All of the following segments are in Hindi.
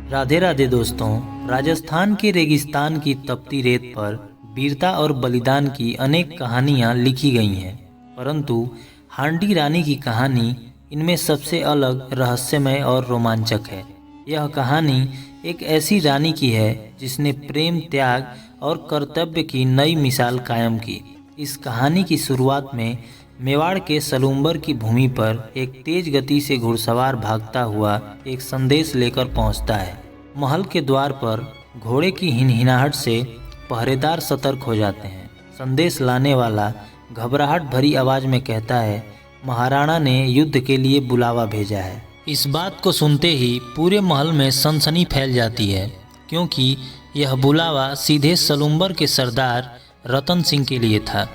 राधे राधे दोस्तों। राजस्थान के रेगिस्तान की तपती रेत पर वीरता और बलिदान की अनेक कहानियां लिखी गई हैं, परंतु हांडी रानी की कहानी इनमें सबसे अलग, रहस्यमय और रोमांचक है। यह कहानी एक ऐसी रानी की है जिसने प्रेम, त्याग और कर्तव्य की नई मिसाल कायम की। इस कहानी की शुरुआत में मेवाड़ के सलूम्बर की भूमि पर एक तेज गति से घुड़सवार भागता हुआ एक संदेश लेकर पहुंचता है। महल के द्वार पर घोड़े की हिनहिनाहट से पहरेदार सतर्क हो जाते हैं। संदेश लाने वाला घबराहट भरी आवाज में कहता है, महाराणा ने युद्ध के लिए बुलावा भेजा है। इस बात को सुनते ही पूरे महल में सनसनी फैल जाती है, क्योंकि यह बुलावा सीधे सलूम्बर के सरदार रतन सिंह के लिए था,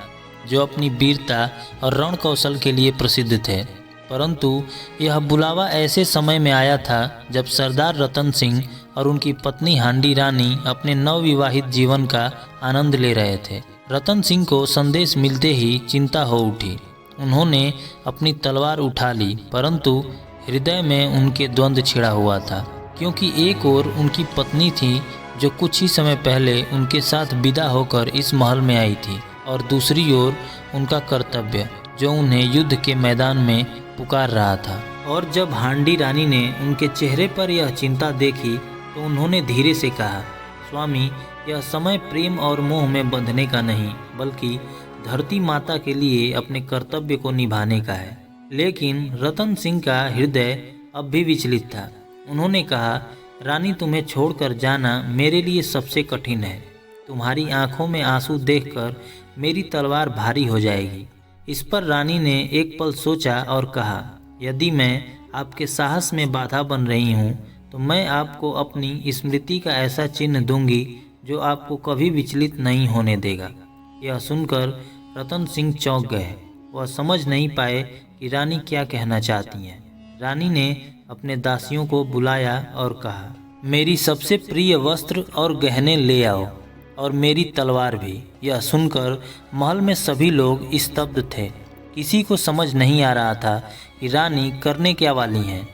जो अपनी वीरता और रण कौशल के लिए प्रसिद्ध थे। परंतु यह बुलावा ऐसे समय में आया था जब सरदार रतन सिंह और उनकी पत्नी हांडी रानी अपने नवविवाहित जीवन का आनंद ले रहे थे। रतन सिंह को संदेश मिलते ही चिंता हो उठी। उन्होंने अपनी तलवार उठा ली, परंतु हृदय में उनके द्वंद्व छिड़ा हुआ था, क्योंकि एक ओर उनकी पत्नी थी जो कुछ ही समय पहले उनके साथ विदा होकर इस महल में आई थी, और दूसरी ओर उनका कर्तव्य जो उन्हें युद्ध के मैदान में पुकार रहा था। और जब हांडी रानी ने उनके चेहरे पर यह चिंता देखी तो उन्होंने धीरे से कहा, स्वामी, यह समय प्रेम और मोह में बंधने का नहीं, बल्कि धरती माता के लिए अपने कर्तव्य को निभाने का है। लेकिन रतन सिंह का हृदय अब भी विचलित था। उन्होंने कहा, रानी, तुम्हें छोड़कर जाना मेरे लिए सबसे कठिन है। तुम्हारी आंखों में आंसू देखकर मेरी तलवार भारी हो जाएगी। इस पर रानी ने एक पल सोचा और कहा, यदि मैं आपके साहस में बाधा बन रही हूँ तो मैं आपको अपनी स्मृति का ऐसा चिन्ह दूंगी जो आपको कभी विचलित नहीं होने देगा। यह सुनकर रतन सिंह चौंक गए। वह समझ नहीं पाए कि रानी क्या कहना चाहती हैं। रानी ने अपने दासियों को बुलाया और कहा, मेरी सबसे प्रिय वस्त्र और गहने ले आओ, और मेरी तलवार भी। यह सुनकर महल में सभी लोग स्तब्ध थे। किसी को समझ नहीं आ रहा था कि रानी करने क्या वाली हैं।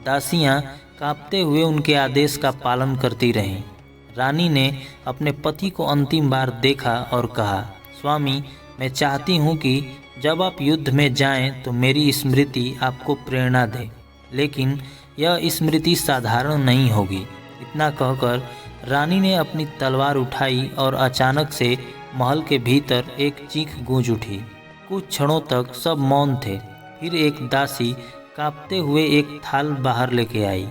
दासियां कांपते हुए उनके आदेश का पालन करती रहीं। रानी ने अपने पति को अंतिम बार देखा और कहा, स्वामी, मैं चाहती हूँ कि जब आप युद्ध में जाएं तो मेरी स्मृति आपको प्रेरणा दे, लेकिन यह स्मृति साधारण नहीं होगी। इतना कहकर रानी ने अपनी तलवार उठाई और अचानक से महल के भीतर एक चीख गूंज उठी। कुछ क्षणों तक सब मौन थे। फिर एक दासी कांपते हुए एक थाल बाहर लेके आई।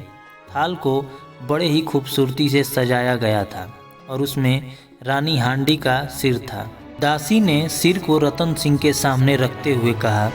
थाल को बड़े ही खूबसूरती से सजाया गया था और उसमें रानी हांडी का सिर था। दासी ने सिर को रतन सिंह के सामने रखते हुए कहा,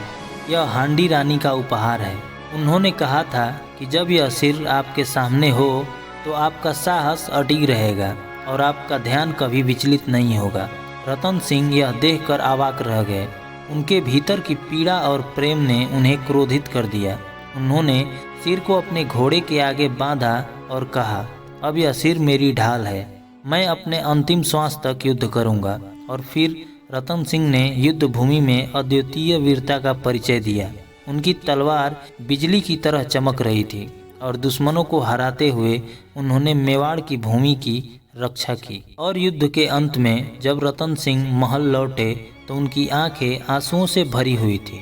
यह हांडी रानी का उपहार है। उन्होंने कहा था कि जब यह सिर आपके सामने हो तो आपका साहस अडिग रहेगा और आपका ध्यान कभी विचलित नहीं होगा। रतन सिंह यह देखकर अवाक रह गए। उनके भीतर की पीड़ा और प्रेम ने उन्हें क्रोधित कर दिया। उन्होंने सिर को अपने घोड़े के आगे बांधा और कहा, अब यह सिर मेरी ढाल है। मैं अपने अंतिम श्वास तक युद्ध करूंगा। और फिर रतन सिंह ने युद्ध भूमि में अद्वितीय वीरता का परिचय दिया। उनकी तलवार बिजली की तरह चमक रही थी और दुश्मनों को हराते हुए उन्होंने मेवाड़ की भूमि की रक्षा की। और युद्ध के अंत में जब रतन सिंह महल लौटे तो उनकी आंखें आंसुओं से भरी हुई थी।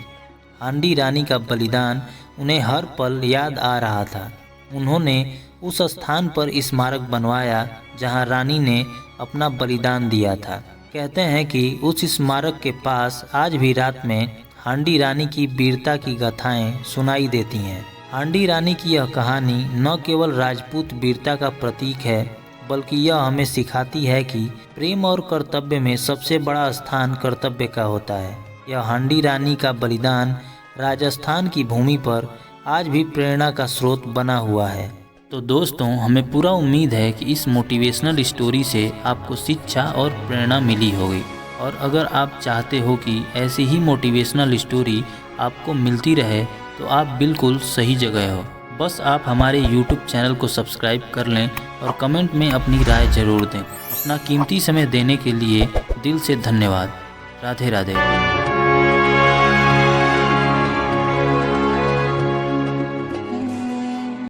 हांडी रानी का बलिदान उन्हें हर पल याद आ रहा था। उन्होंने उस स्थान पर स्मारक बनवाया जहां रानी ने अपना बलिदान दिया था। कहते हैं कि उस स्मारक के पास आज भी रात में हांडी रानी की वीरता की गाथाएं सुनाई देती हैं। हांडी रानी की यह कहानी न केवल राजपूत वीरता का प्रतीक है, बल्कि यह हमें सिखाती है कि प्रेम और कर्तव्य में सबसे बड़ा स्थान कर्तव्य का होता है। यह हांडी रानी का बलिदान राजस्थान की भूमि पर आज भी प्रेरणा का स्रोत बना हुआ है। तो दोस्तों, हमें पूरा उम्मीद है कि इस मोटिवेशनल स्टोरी से आपको शिक्षा और प्रेरणा मिली होगी। और अगर आप चाहते हो कि ऐसी ही मोटिवेशनल स्टोरी आपको मिलती रहे तो आप बिल्कुल सही जगह हो। बस आप हमारे YouTube चैनल को सब्सक्राइब कर लें और कमेंट में अपनी राय ज़रूर दें। अपना कीमती समय देने के लिए दिल से धन्यवाद। राधे राधे।